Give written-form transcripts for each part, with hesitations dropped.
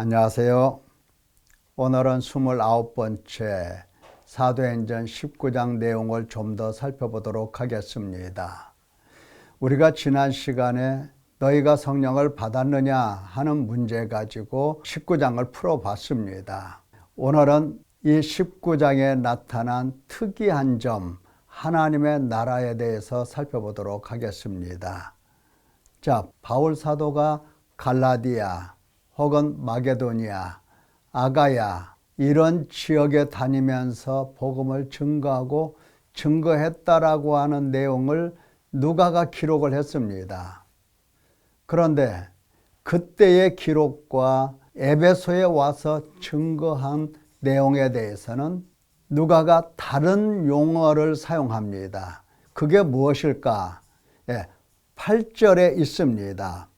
안녕하세요. 오늘은 29번째 사도행전 19장 내용을 좀 더 살펴보도록 하겠습니다. 우리가 지난 시간에 너희가 성령을 받았느냐 하는 문제 가지고 19장을 풀어봤습니다. 오늘은 이 19장에 나타난 특이한 점, 하나님의 나라에 대해서 살펴보도록 하겠습니다. 자, 바울 사도가 갈라디아 혹은 마게도니아, 아가야 이런 지역에 다니면서 복음을 증거하고 증거했다라고 하는 내용을 누가가 기록을 했습니다. 그런데 그때의 기록과 에베소에 와서 증거한 내용에 대해서는 누가가 다른 용어를 사용합니다. 그게 무엇일까? 8절에 있습니다.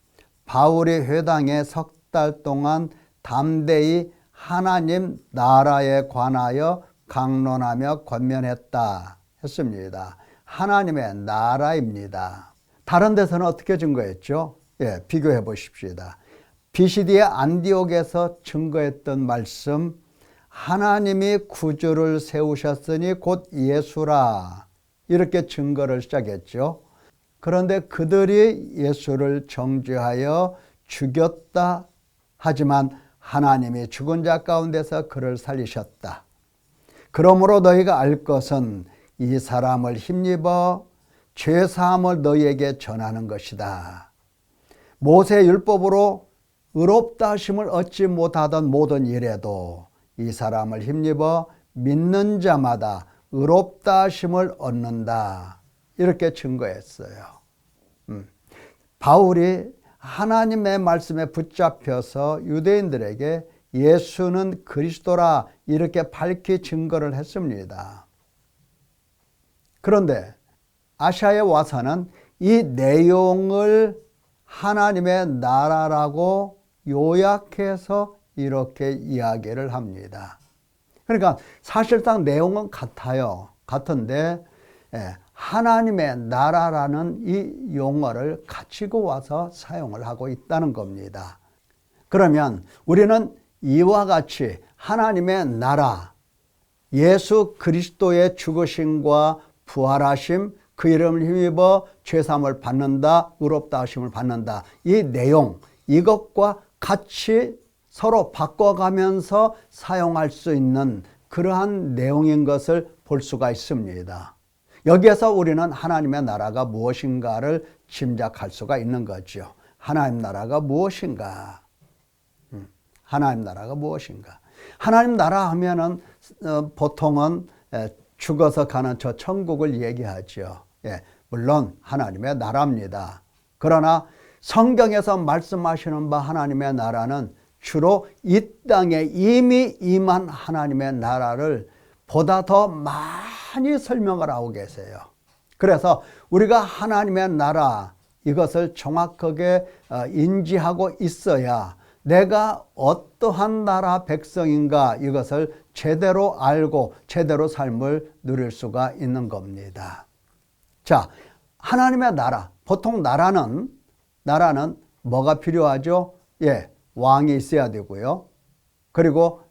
바울이 회당에 석 달 동안 담대히 하나님 나라에 관하여 강론하며 권면했다 했습니다. 하나님의 나라입니다. 다른 데서는 어떻게 증거했죠? 비교해 보십시다. 비시디의 안디옥에서 증거했던 말씀, 하나님이 구주를 세우셨으니 곧 예수라, 이렇게 증거를 시작했죠. 그런데 그들이 예수를 정죄하여 죽였다. 하지만 하나님이 죽은 자 가운데서 그를 살리셨다. 그러므로 너희가 알 것은 이 사람을 힘입어 죄사함을 너희에게 전하는 것이다. 모세 율법으로 의롭다 하심을 얻지 못하던 모든 일에도 이 사람을 힘입어 믿는 자마다 의롭다 하심을 얻는다. 이렇게 증거했어요. 바울이 하나님의 말씀에 붙잡혀서 유대인들에게 예수는 그리스도라 이렇게 밝히 증거를 했습니다. 그런데 아시아에 와서는 이 내용을 하나님의 나라라고 요약해서 이렇게 이야기를 합니다. 그러니까 사실상 내용은 같은데 하나님의 나라라는 이 용어를 가지고 와서 사용을 하고 있다는 겁니다. 그러면 우리는 이와 같이 하나님의 나라, 예수 그리스도의 죽으심과 부활하심, 그 이름을 힘입어 죄사함을 받는다, 의롭다 하심을 받는다, 이 내용, 이것과 같이 서로 바꿔가면서 사용할 수 있는 그러한 내용인 것을 볼 수가 있습니다. 여기에서 우리는 하나님의 나라가 무엇인가를 짐작할 수가 있는 거죠. 하나님 나라가 무엇인가? 하나님 나라가 무엇인가? 하나님 나라 하면은 보통은 죽어서 가는 저 천국을 얘기하죠. 물론 하나님의 나라입니다. 그러나 성경에서 말씀하시는 바 하나님의 나라는 주로 이 땅에 이미 임한 하나님의 나라를 보다 더 많이 설명을 하고 계세요. 그래서 우리가 하나님의 나라 이것을 정확하게 인지하고 있어야 내가 어떠한 나라 백성인가 이것을 제대로 알고 제대로 삶을 누릴 수가 있는 겁니다. 자, 하나님의 나라, 보통 나라는 뭐가 필요하죠? 왕이 있어야 되고요. 그리고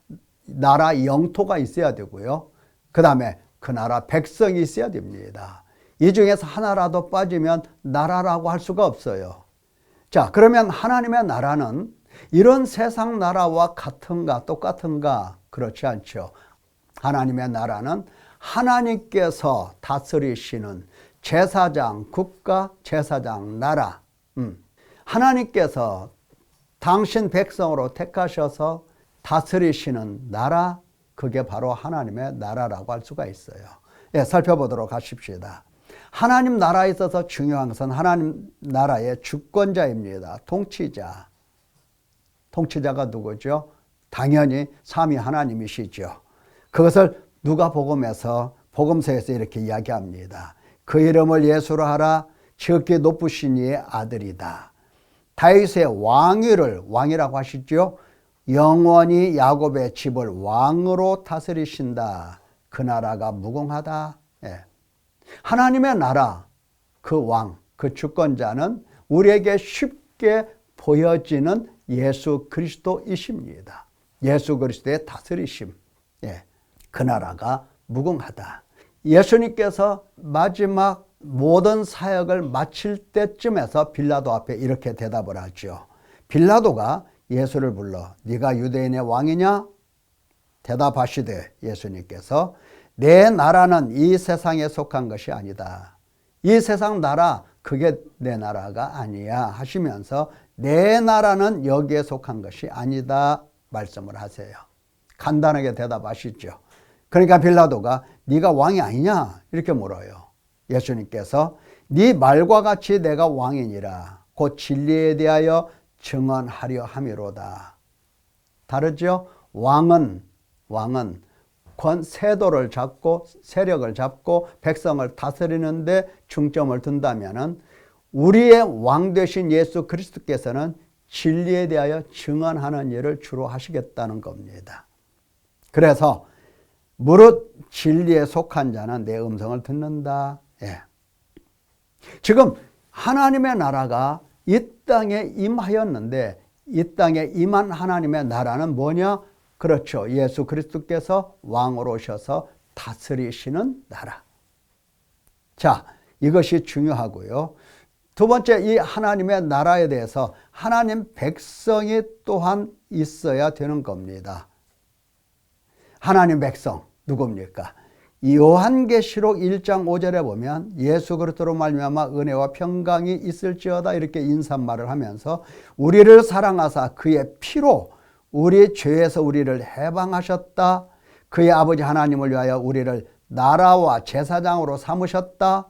나라 영토가 있어야 되고요. 그 다음에 그 나라 백성이 있어야 됩니다. 이 중에서 하나라도 빠지면 나라라고 할 수가 없어요. 자, 그러면 하나님의 나라는 이런 세상 나라와 같은가 똑같은가? 그렇지 않죠. 하나님의 나라는 하나님께서 다스리시는 제사장 국가, 제사장 나라. 하나님께서 당신 백성으로 택하셔서 다스리시는 나라, 그게 바로 하나님의 나라라고 할 수가 있어요. 살펴보도록 하십시다. 하나님 나라에 있어서 중요한 것은 하나님 나라의 주권자입니다. 통치자. 통치자가 누구죠? 당연히 삼위 하나님이시죠. 그것을 누가복음에서 복음서에서 이렇게 이야기합니다. 그 이름을 예수로 하라. 지극히 높으신 이의 아들이다. 다윗의 왕위를 왕이라고 하시죠. 영원히 야곱의 집을 왕으로 다스리신다. 그 나라가 무궁하다. 하나님의 나라, 그 왕, 그 주권자는 우리에게 쉽게 보여지는 예수 그리스도이십니다. 예수 그리스도의 다스리심. 예, 그 나라가 무궁하다. 예수님께서 마지막 모든 사역을 마칠 때쯤에서 빌라도 앞에 이렇게 대답을 하죠. 빌라도가 예수를 불러 네가 유대인의 왕이냐? 대답하시되 예수님께서 내 나라는 이 세상에 속한 것이 아니다. 이 세상 나라 그게 내 나라가 아니야 하시면서 내 나라는 여기에 속한 것이 아니다 말씀을 하세요. 간단하게 대답하시죠. 그러니까 빌라도가 네가 왕이 아니냐 이렇게 물어요. 예수님께서 네 말과 같이 내가 왕이니라 곧 진리에 대하여 증언하려 함이로다. 다르죠? 왕은 세도를 잡고 세력을 잡고 백성을 다스리는데 중점을 둔다면은 우리의 왕 되신 예수 그리스도께서는 진리에 대하여 증언하는 일을 주로 하시겠다는 겁니다. 그래서 무릇 진리에 속한 자는 내 음성을 듣는다. 예. 지금 하나님의 나라가 이 땅에 임하였는데 이 땅에 임한 하나님의 나라는 뭐냐? 그렇죠. 예수 그리스도께서 왕으로 오셔서 다스리시는 나라. 자, 이것이 중요하고요. 두 번째, 이 하나님의 나라에 대해서 하나님 백성이 또한 있어야 되는 겁니다. 하나님 백성 누굽니까? 요한계시록 1장 5절에 보면 예수 그리스도로 말미암아 은혜와 평강이 있을지어다 이렇게 인사말을 하면서 우리를 사랑하사 그의 피로 우리 죄에서 우리를 해방하셨다. 그의 아버지 하나님을 위하여 우리를 나라와 제사장으로 삼으셨다.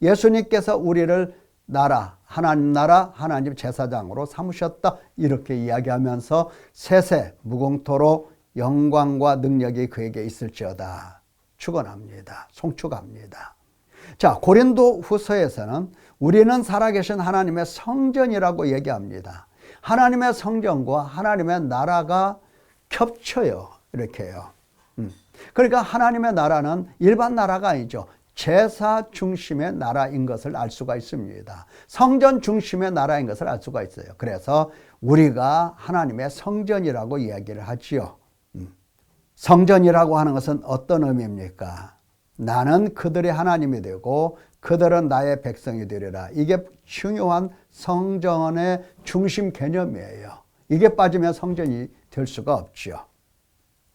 예수님께서 우리를 나라, 하나님 제사장으로 삼으셨다. 이렇게 이야기하면서 세세 무궁토로 영광과 능력이 그에게 있을지어다. 축원합니다. 송축합니다. 자, 고린도 후서에서는 우리는 살아계신 하나님의 성전이라고 얘기합니다. 하나님의 성전과 하나님의 나라가 겹쳐요. 이렇게요. 그러니까 하나님의 나라는 일반 나라가 아니죠. 제사 중심의 나라인 것을 알 수가 있습니다. 성전 중심의 나라인 것을 알 수가 있어요. 그래서 우리가 하나님의 성전이라고 이야기를 하지요. 성전이라고 하는 것은 어떤 의미입니까? 나는 그들의 하나님이 되고 그들은 나의 백성이 되리라. 이게 중요한 성전의 중심 개념이에요. 이게 빠지면 성전이 될 수가 없죠.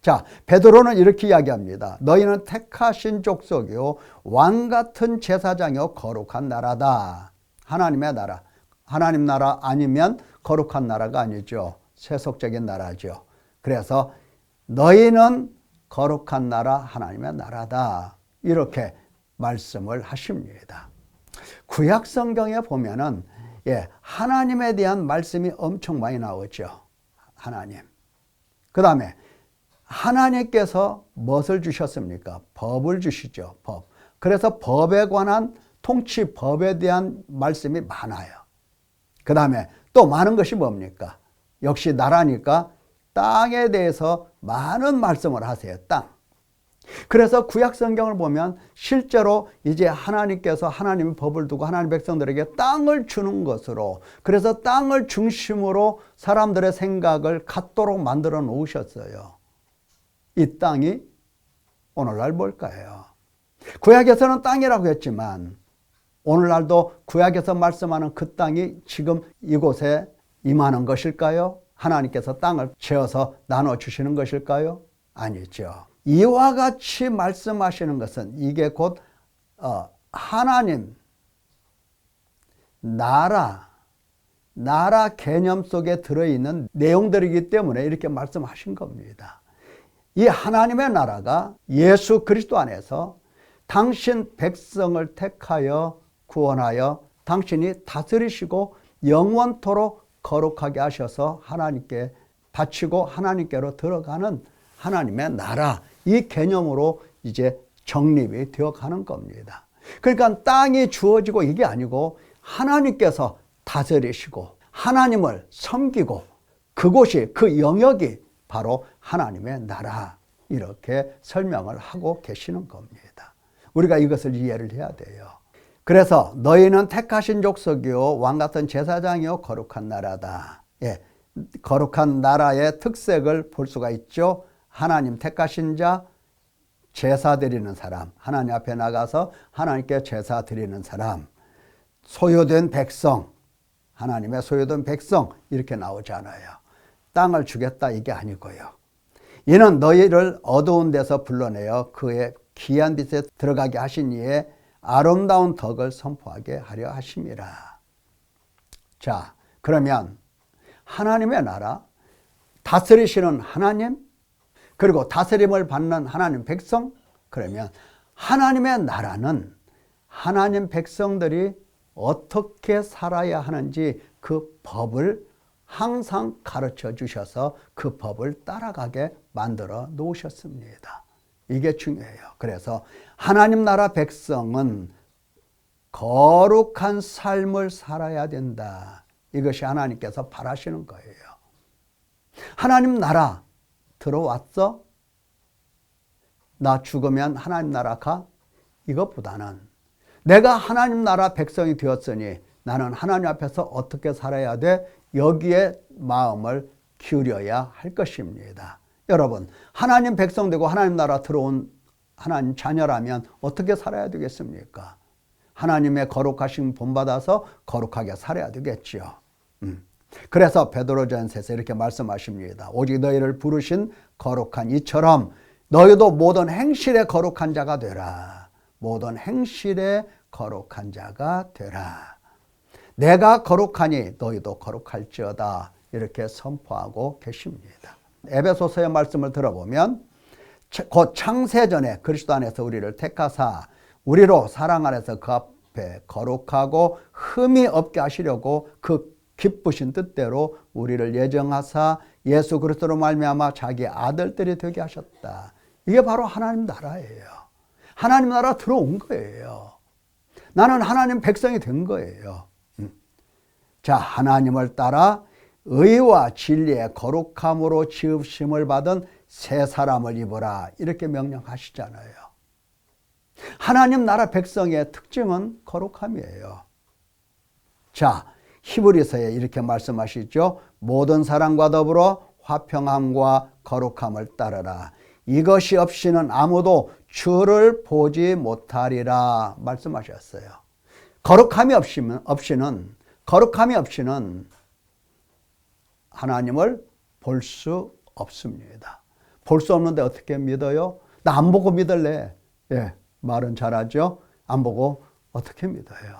자, 베드로는 이렇게 이야기합니다. 너희는 택하신 족속이요 왕 같은 제사장이요 거룩한 나라다. 하나님의 나라. 하나님 나라 아니면 거룩한 나라가 아니죠. 세속적인 나라죠. 그래서 너희는 거룩한 나라, 하나님의 나라다. 이렇게 말씀을 하십니다. 구약 성경에 보면은 하나님에 대한 말씀이 엄청 많이 나오죠. 하나님. 그 다음에 하나님께서 무엇을 주셨습니까? 법을 주시죠. 법. 그래서 법에 관한 통치, 법에 대한 말씀이 많아요. 그 다음에 또 많은 것이 뭡니까? 역시 나라니까 땅에 대해서 많은 말씀을 하세요. 땅. 그래서 구약 성경을 보면 실제로 이제 하나님께서 하나님의 법을 두고 하나님 백성들에게 땅을 주는 것으로, 그래서 땅을 중심으로 사람들의 생각을 갖도록 만들어 놓으셨어요. 이 땅이 오늘날 뭘까요? 구약에서는 땅이라고 했지만 오늘날도 구약에서 말씀하는 그 땅이 지금 이곳에 임하는 것일까요? 하나님께서 땅을 채워서 나눠주시는 것일까요? 아니죠. 이와 같이 말씀하시는 것은 이게 곧 하나님, 나라 개념 속에 들어있는 내용들이기 때문에 이렇게 말씀하신 겁니다. 이 하나님의 나라가 예수 그리스도 안에서 당신 백성을 택하여 구원하여 당신이 다스리시고 영원토록 거룩하게 하셔서 하나님께 바치고 하나님께로 들어가는 하나님의 나라, 이 개념으로 이제 정립이 되어 가는 겁니다. 그러니까 땅이 주어지고 이게 아니고 하나님께서 다스리시고 하나님을 섬기고 그곳이, 그 영역이 바로 하나님의 나라, 이렇게 설명을 하고 계시는 겁니다. 우리가 이것을 이해를 해야 돼요. 그래서 너희는 택하신 족속이요 왕 같은 제사장이요 거룩한 나라다. 거룩한 나라의 특색을 볼 수가 있죠. 하나님 택하신 자, 제사 드리는 사람, 하나님 앞에 나가서 하나님께 제사 드리는 사람, 소유된 백성, 하나님의 소유된 백성, 이렇게 나오잖아요. 땅을 주겠다 이게 아니고요. 이는 너희를 어두운 데서 불러내어 그의 귀한 빛에 들어가게 하신 이의 아름다운 덕을 선포하게 하려 하심이라. 자, 그러면 하나님의 나라, 다스리시는 하나님, 그리고 다스림을 받는 하나님 백성, 그러면 하나님의 나라는 하나님 백성들이 어떻게 살아야 하는지 그 법을 항상 가르쳐 주셔서 그 법을 따라가게 만들어 놓으셨습니다. 이게 중요해요. 그래서 하나님 나라 백성은 거룩한 삶을 살아야 된다. 이것이 하나님께서 바라시는 거예요. 하나님 나라 들어왔어? 나 죽으면 하나님 나라 가? 이것보다는 내가 하나님 나라 백성이 되었으니 나는 하나님 앞에서 어떻게 살아야 돼? 여기에 마음을 기울여야 할 것입니다. 여러분, 하나님 백성 되고 하나님 나라 들어온 하나님 자녀라면 어떻게 살아야 되겠습니까? 하나님의 거룩하심 본받아서 거룩하게 살아야 되겠죠. 그래서 베드로전서에서 이렇게 말씀하십니다. 오직 너희를 부르신 거룩한 이처럼 너희도 모든 행실에 거룩한 자가 되라. 모든 행실에 거룩한 자가 되라. 내가 거룩하니 너희도 거룩할지어다. 이렇게 선포하고 계십니다. 에베소서의 말씀을 들어보면 곧 창세전에 그리스도 안에서 우리를 택하사 우리로 사랑 안에서 그 앞에 거룩하고 흠이 없게 하시려고 그 기쁘신 뜻대로 우리를 예정하사 예수 그리스도로 말미암아 자기 아들들이 되게 하셨다. 이게 바로 하나님 나라예요. 하나님 나라 들어온 거예요. 나는 하나님 백성이 된 거예요. 자, 하나님을 따라 의와 진리의 거룩함으로 지으심을 받은 새 사람을 입어라. 이렇게 명령하시잖아요. 하나님 나라 백성의 특징은 거룩함이에요. 자, 히브리서에 이렇게 말씀하시죠. 모든 사랑과 더불어 화평함과 거룩함을 따르라. 이것이 없이는 아무도 주를 보지 못하리라 말씀하셨어요. 거룩함이 없이는 하나님을 볼 수 없습니다. 볼 수 없는데 어떻게 믿어요? 나 안 보고 믿을래. 예, 말은 잘하죠. 안 보고 어떻게 믿어요?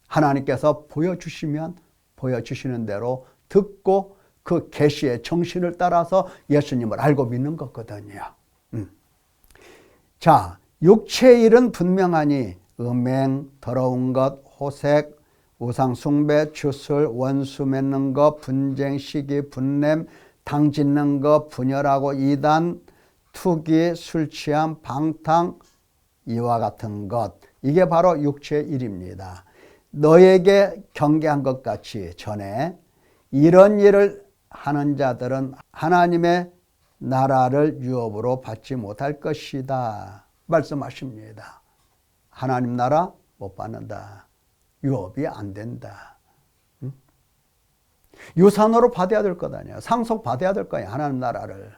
하나님께서 보여주시면 보여주시는 대로 듣고 그 계시의 정신을 따라서 예수님을 알고 믿는 거거든요. 자, 육체의 일은 분명하니 음행, 더러운 것, 호색, 우상 숭배, 주술, 원수 맺는 것, 분쟁, 시기, 분냄, 당 짓는 것, 분열하고 이단, 투기, 술 취함, 방탕, 이와 같은 것. 이게 바로 육체의 일입니다. 너에게 경계한 것 같이 전에 이런 일을 하는 자들은 하나님의 나라를 유업으로 받지 못할 것이다 말씀하십니다. 하나님 나라 못 받는다. 유업이 안 된다. 유산으로 받아야 될 것 아니야. 상속 받아야 될 거야. 하나님 나라를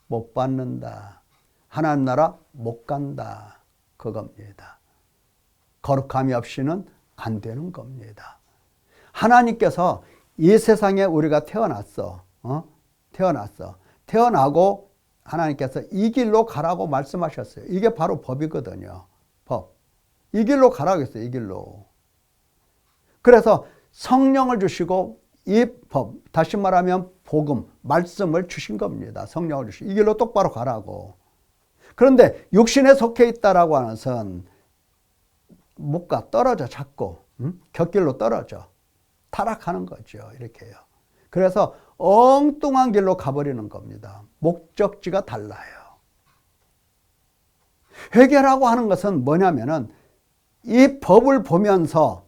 못 받는다. 하나님 나라 못 간다. 그겁니다. 거룩함이 없이는 안 되는 겁니다. 하나님께서 이 세상에 우리가 태어났어. 태어나고 하나님께서 이 길로 가라고 말씀하셨어요. 이게 바로 법이거든요. 법. 이 길로 가라고 했어요. 이 길로. 그래서 성령을 주시고 이 법, 다시 말하면 복음, 말씀을 주신 겁니다. 성령을 주시고 이 길로 똑바로 가라고. 그런데 육신에 속해 있다라고 하는 것은 못 가, 떨어져 자꾸. 곁길로 떨어져. 타락하는 거죠. 이렇게요. 그래서 엉뚱한 길로 가버리는 겁니다. 목적지가 달라요. 회개라고 하는 것은 뭐냐면은 이 법을 보면서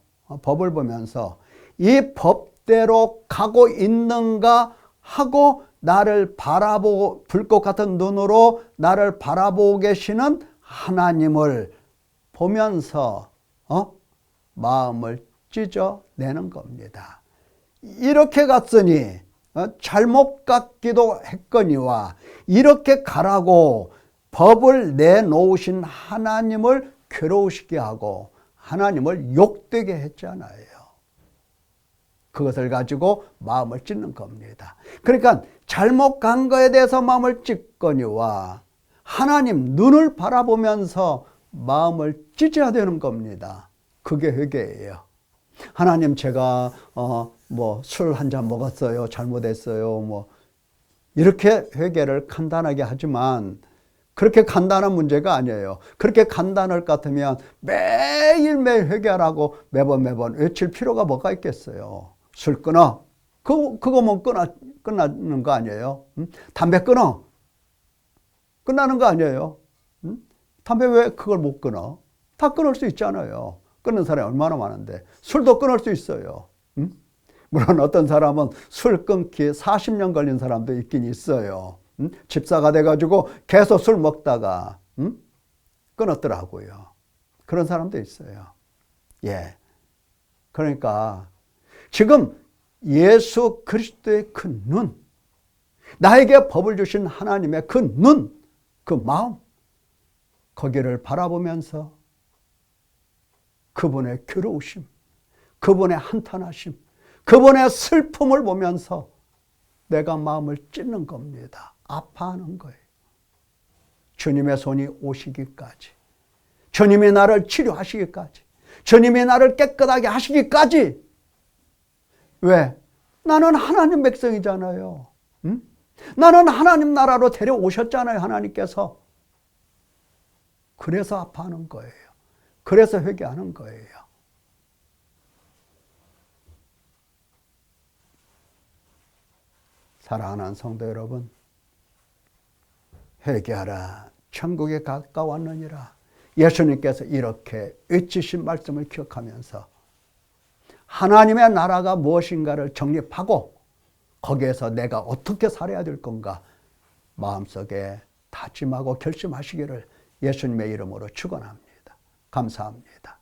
이 법대로 가고 있는가 하고 나를 바라보고 불꽃 같은 눈으로 나를 바라보고 계시는 하나님을 보면서 마음을 찢어내는 겁니다. 이렇게 갔으니 잘못 갔기도 했거니와 이렇게 가라고 법을 내놓으신 하나님을 괴로우시게 하고 하나님을 욕되게 했잖아요. 그것을 가지고 마음을 찢는 겁니다. 그러니까 잘못 간 거에 대해서 마음을 찢거니와 하나님 눈을 바라보면서 마음을 찢어야 되는 겁니다. 그게 회개예요. 하나님, 제가 술 한 잔 먹었어요, 잘못했어요, 이렇게 회개를 간단하게 하지만 그렇게 간단한 문제가 아니에요. 그렇게 간단할 것 같으면 매일매일 회개하라고 매번 외칠 필요가 뭐가 있겠어요. 술 끊어. 그거면 끝나는 거 아니에요. 담배 끊어. 끝나는 거 아니에요. 담배 왜 그걸 못 끊어? 다 끊을 수 있잖아요. 끊는 사람이 얼마나 많은데. 술도 끊을 수 있어요. 물론 어떤 사람은 술 끊기 40년 걸린 사람도 있긴 있어요. 집사가 돼가지고 계속 술 먹다가 끊었더라고요. 그런 사람도 있어요. 예. 그러니까 지금 예수 그리스도의 그 눈, 나에게 법을 주신 하나님의 그 눈, 그 마음, 거기를 바라보면서 그분의 괴로우심, 그분의 한탄하심, 그분의 슬픔을 보면서 내가 마음을 찢는 겁니다. 아파하는 거예요. 주님의 손이 오시기까지, 주님이 나를 치료하시기까지, 주님이 나를 깨끗하게 하시기까지. 왜? 나는 하나님 백성이잖아요. 나는 하나님 나라로 데려오셨잖아요, 하나님께서. 그래서 아파하는 거예요. 그래서 회개하는 거예요. 사랑하는 성도 여러분, 회개하라, 천국에 가까웠느니라. 예수님께서 이렇게 외치신 말씀을 기억하면서 하나님의 나라가 무엇인가를 정립하고 거기에서 내가 어떻게 살아야 될 건가 마음속에 다짐하고 결심하시기를 예수님의 이름으로 축원합니다. 감사합니다.